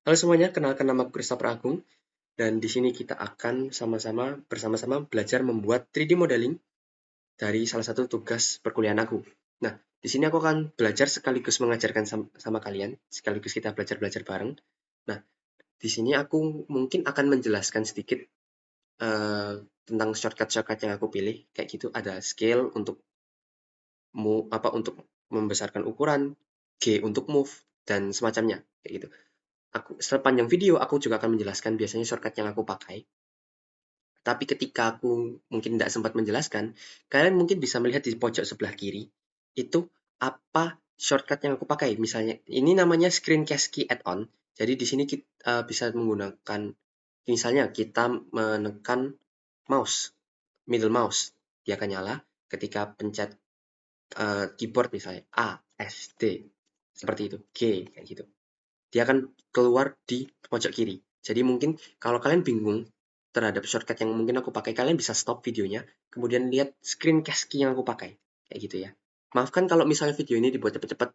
Halo semuanya, kenalkan nama aku Christopher Agung dan di sini kita akan bersama-sama belajar membuat 3D modeling dari salah satu tugas perkuliahan aku. Nah, di sini aku akan belajar sekaligus mengajarkan sama kalian, sekaligus kita belajar-belajar bareng. Nah, di sini aku mungkin akan menjelaskan sedikit tentang shortcut-shortcut yang aku pilih, kayak gitu. Ada scale untuk untuk membesarkan ukuran, G untuk move dan semacamnya, kayak gitu. Sepanjang video aku juga akan menjelaskan biasanya shortcut yang aku pakai. Tapi ketika aku mungkin tidak sempat menjelaskan, kalian mungkin bisa melihat di pojok sebelah kiri, itu apa shortcut yang aku pakai. Misalnya, ini namanya Screencast Key Add-on. Jadi di sini kita bisa menggunakan, misalnya kita menekan mouse, middle mouse, dia akan nyala ketika pencet keyboard misalnya A, S, D, seperti itu, G, kayak gitu. Dia akan keluar di pojok kiri. Jadi mungkin kalau kalian bingung terhadap shortcut yang mungkin aku pakai, kalian bisa stop videonya, kemudian lihat screencast key yang aku pakai. Kayak gitu ya. Maafkan kalau misalnya video ini dibuat cepet-cepet,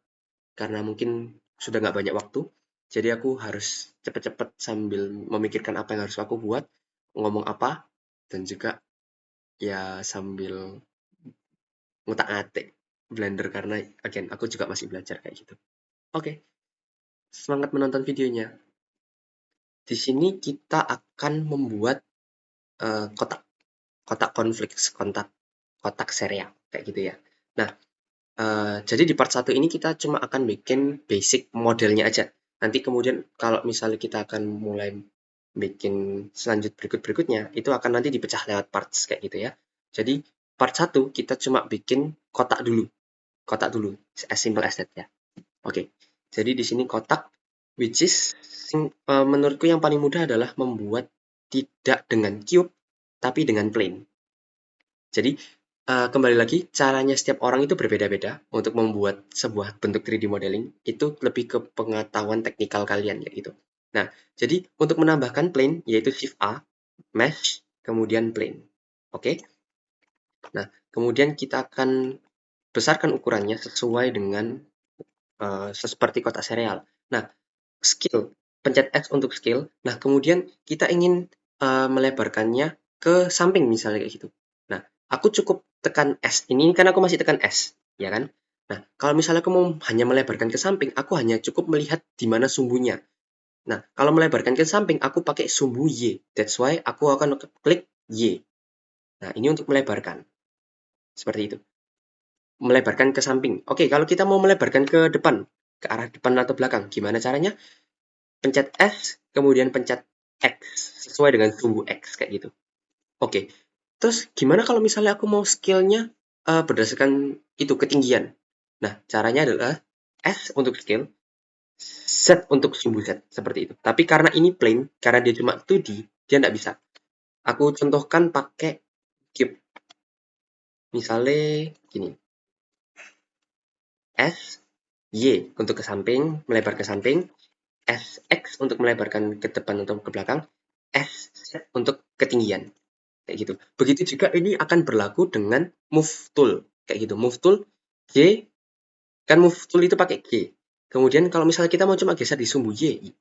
karena mungkin sudah nggak banyak waktu, jadi aku harus cepet-cepet sambil memikirkan apa yang harus aku buat, ngomong apa, dan juga ya sambil ngutak-ngatik Blender karena again aku juga masih belajar kayak gitu. Oke, semangat menonton videonya. Di sini kita akan membuat kotak kotak konflik, kotak serial kayak gitu ya. Nah, jadi di part satu ini kita cuma akan bikin basic modelnya aja. Nanti kemudian kalau misalnya kita akan mulai bikin berikutnya, itu akan nanti dipecah lewat parts kayak gitu ya. Jadi part satu kita cuma bikin kotak dulu, as simple as that ya. Oke, jadi di sini kotak, which is menurutku yang paling mudah adalah membuat tidak dengan cube, tapi dengan plane. Jadi, kembali lagi, caranya setiap orang itu berbeda-beda untuk membuat sebuah bentuk 3D modeling, itu lebih ke pengetahuan teknikal kalian, ya gitu. Nah, jadi untuk menambahkan plane, yaitu Shift A, Mesh, kemudian plane. Oke? Nah, kemudian kita akan besarkan ukurannya sesuai dengan seperti kotak serial. Nah, skill, pencet X untuk skill. Nah, kemudian kita ingin melebarkannya ke samping misalnya kayak gitu. Nah, aku cukup tekan S. Ini kan aku masih tekan S, ya kan? Nah, kalau misalnya aku mau hanya melebarkan ke samping, aku hanya cukup melihat di mana sumbunya. Nah, kalau melebarkan ke samping, aku pakai sumbu Y. That's why aku akan klik Y. Nah, ini untuk melebarkan. Seperti itu. Melebarkan ke samping. Oke, kalau kita mau melebarkan ke depan, ke arah depan atau belakang, gimana caranya? Pencet S, kemudian pencet X, sesuai dengan sumbu X, kayak gitu. Oke, terus gimana kalau misalnya aku mau scale-nya berdasarkan itu, ketinggian? Nah, caranya adalah S untuk scale, Z untuk sumbu Z, seperti itu. Tapi karena ini plain, karena dia cuma 2D, dia nggak bisa. Aku contohkan pakai cube. Misalnya gini, S, Y untuk ke samping, melebar ke samping, SX untuk melebarkan ke depan atau ke belakang, SZ untuk ketinggian. Kayak gitu. Begitu juga ini akan berlaku dengan move tool. Kayak gitu. Move tool G, kan move tool itu pakai G. Kemudian kalau misalnya kita mau cuma geser di sumbu Y,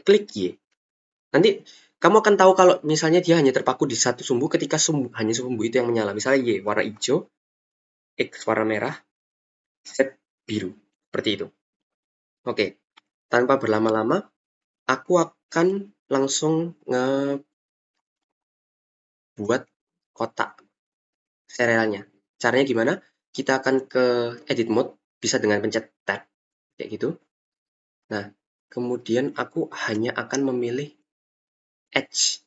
klik Y. Nanti kamu akan tahu kalau misalnya dia hanya terpaku di satu sumbu ketika hanya sumbu itu yang menyala. Misalnya Y warna hijau, X warna merah, Z biru. Seperti itu. Oke, tanpa berlama-lama, aku akan langsung ngebuat kotak serialnya. Caranya gimana? Kita akan ke edit mode, bisa dengan pencet tab, kayak gitu. Nah, kemudian aku hanya akan memilih edge,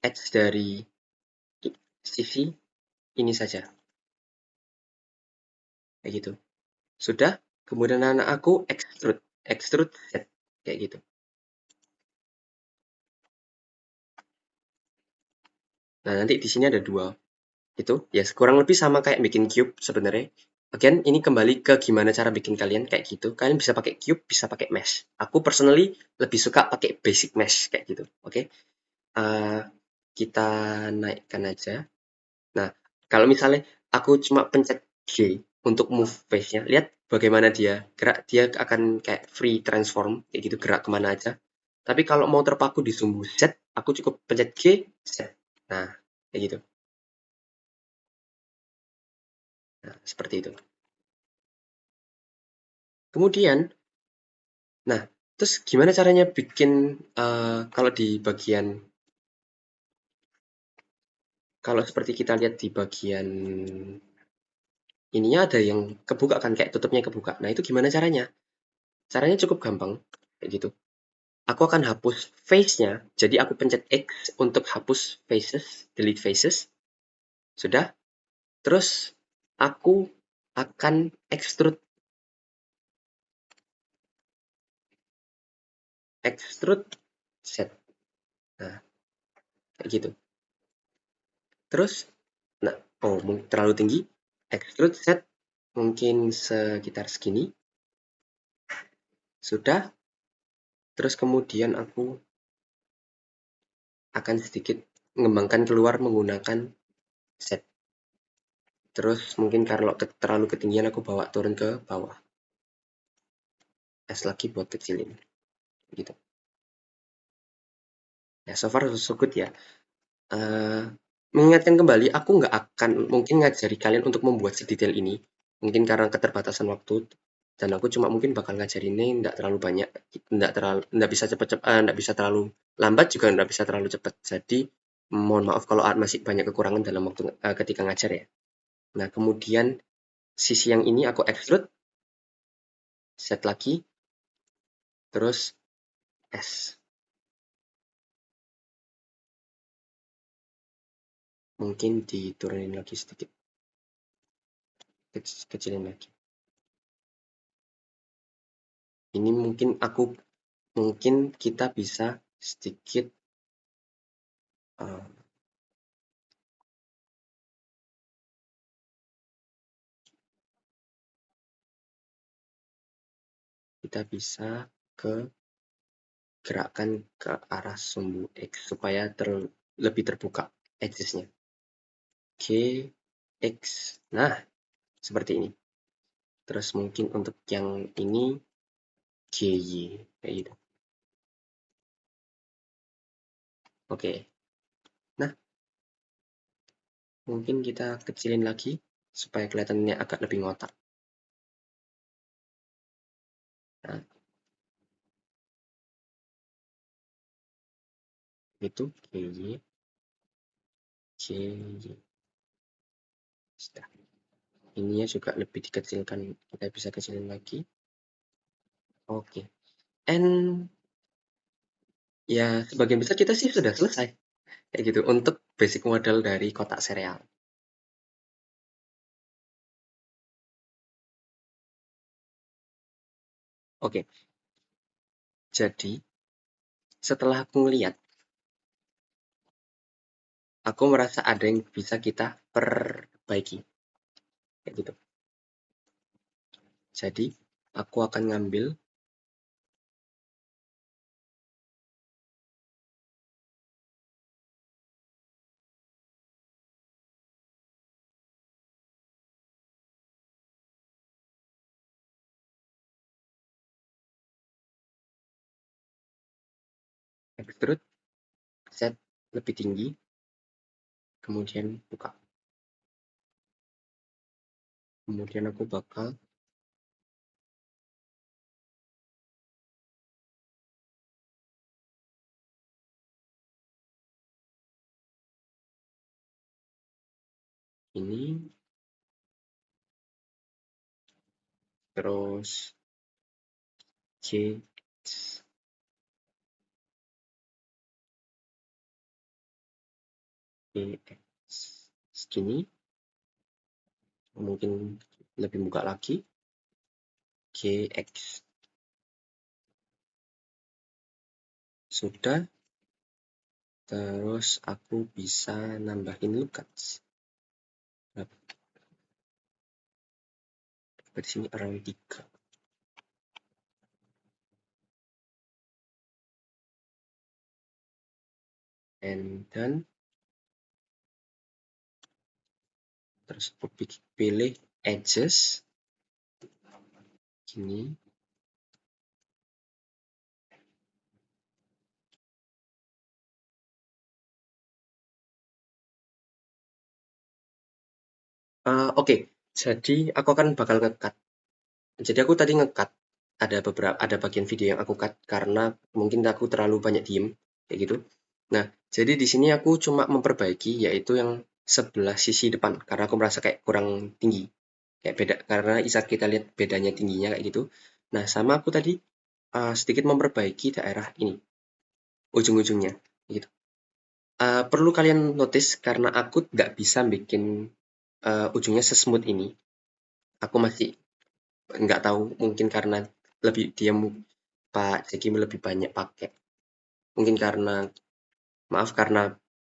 edge dari sisi ini saja, kayak gitu. Sudah, kemudian anak aku extrude, extrude Z, kayak gitu. Nah, nanti di sini ada dua, itu ya kurang lebih sama kayak bikin cube sebenarnya. Again, ini kembali ke gimana cara bikin kalian kayak gitu. Kalian bisa pakai cube, bisa pakai mesh. Aku personally lebih suka pakai basic mesh kayak gitu. Oke, uh, kita naikkan aja. Nah, kalau misalnya aku cuma pencet G untuk move face-nya, lihat bagaimana dia gerak. Dia akan kayak free transform, kayak gitu, gerak kemana aja. Tapi kalau mau terpaku di sumbu Z, aku cukup pencet G, Z. Nah, kayak gitu. Nah, seperti itu. Kemudian, nah, terus gimana caranya bikin kalau di bagian kalau seperti kita lihat di bagian ininya ada yang kebuka kan kayak tutupnya kebuka. Nah, itu gimana caranya? Caranya cukup gampang kayak gitu. Aku akan hapus face-nya. Jadi aku pencet X untuk hapus faces, delete faces. Sudah. Terus aku akan extrude set. Nah, kayak gitu. Terus, nah, oh, terlalu tinggi. Extrude set mungkin sekitar segini. Sudah. Terus kemudian aku akan sedikit mengembangkan keluar menggunakan set. Terus mungkin kalau terlalu ketinggian aku bawa turun ke bawah. S lagi buat kecilin. Gitu. Ya, so far so good ya. Mengingatkan kembali, aku nggak akan mungkin ngajari kalian untuk membuat sedetail ini. Mungkin karena keterbatasan waktu, dan aku cuma mungkin bakal ngajarinnya nggak terlalu banyak, nggak bisa cepet-cepet, nggak bisa terlalu lambat juga nggak bisa terlalu cepat. Jadi mohon maaf kalau masih banyak kekurangan dalam waktu ketika ngajar ya. Nah kemudian sisi yang ini aku extrude, set lagi, terus S. Mungkin diturunin lagi sedikit, kecilin lagi. Ini mungkin kita bisa sedikit kita bisa gerakkan ke arah sumbu X supaya lebih terbuka edges-nya. G, X. Nah, seperti ini. Terus mungkin untuk yang ini GY kayak gitu. Oke. Nah, mungkin kita kecilin lagi supaya kelihatannya agak lebih ngotak. Nah, itu GY, GY. Sudah. Ininya juga lebih dikecilkan, kita bisa kecilin lagi. Oke. And ya sebagian besar kita sih sudah selesai. Kayak gitu untuk basic model dari kotak sereal. Oke. Jadi setelah aku ngeliat, aku merasa ada yang bisa kita perbaiki. Kayak gitu. Jadi aku akan ngambil extrude, set lebih tinggi, kemudian buka. Kemudian aku bakal ini, terus C, X segini, mungkin lebih buka lagi, GX. Sudah, terus aku bisa nambahin lookouts. Di sini around 3. And then terus aku pilih edges gini, Oke, jadi aku akan bakal nge-cut. Jadi aku tadi nge-cut, ada bagian video yang aku cut karena mungkin aku terlalu banyak diem, kayak gitu. Nah, jadi di sini aku cuma memperbaiki, yaitu yang sebelah sisi depan, karena aku merasa kayak kurang tinggi. Kayak beda, karena saat kita lihat bedanya tingginya kayak gitu. Nah, sama aku tadi sedikit memperbaiki daerah ini, ujung-ujungnya, gitu. Perlu kalian notice karena aku nggak bisa bikin ujungnya sesmooth ini. Aku masih nggak tahu, mungkin karena Pak Zeki lebih banyak pakai. Mungkin karena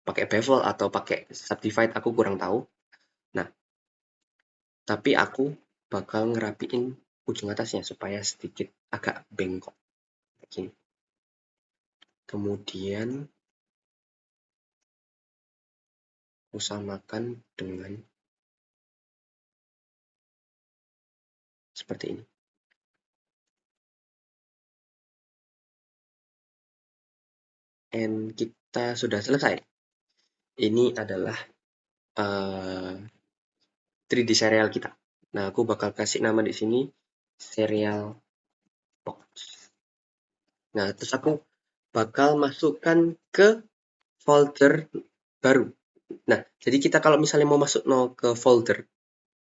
pakai bevel atau pakai Subdivide, aku kurang tahu. Nah, tapi aku bakal ngerapiin ujung atasnya supaya sedikit agak bengkok kayak gini. Kemudian aku samakan dengan seperti ini. And kita sudah selesai. Ini adalah 3D serial kita. Nah, aku bakal kasih nama di sini serial box. Nah, terus aku bakal masukkan ke folder baru. Nah, jadi kita kalau misalnya mau masuk ke folder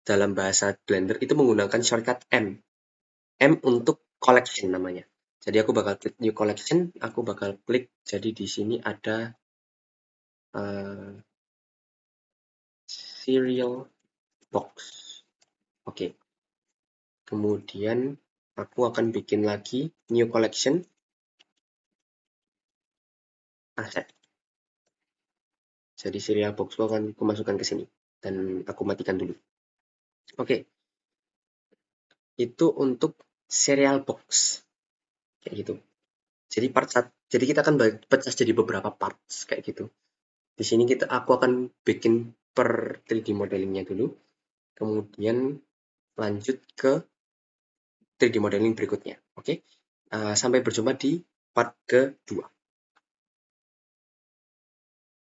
dalam bahasa Blender itu menggunakan shortcut M. M untuk collection namanya. Jadi aku bakal klik new collection, aku bakal klik, jadi di sini ada serial box. Oke. Kemudian aku akan bikin lagi new collection asset. Jadi serial box akan aku masukkan ke sini dan aku matikan dulu. Oke. Itu untuk serial box. Kayak gitu. Jadi jadi kita akan pecah jadi beberapa parts kayak gitu. Di sini aku akan bikin per 3D modelingnya dulu, kemudian lanjut ke 3D modeling berikutnya. Oke, sampai berjumpa di part kedua.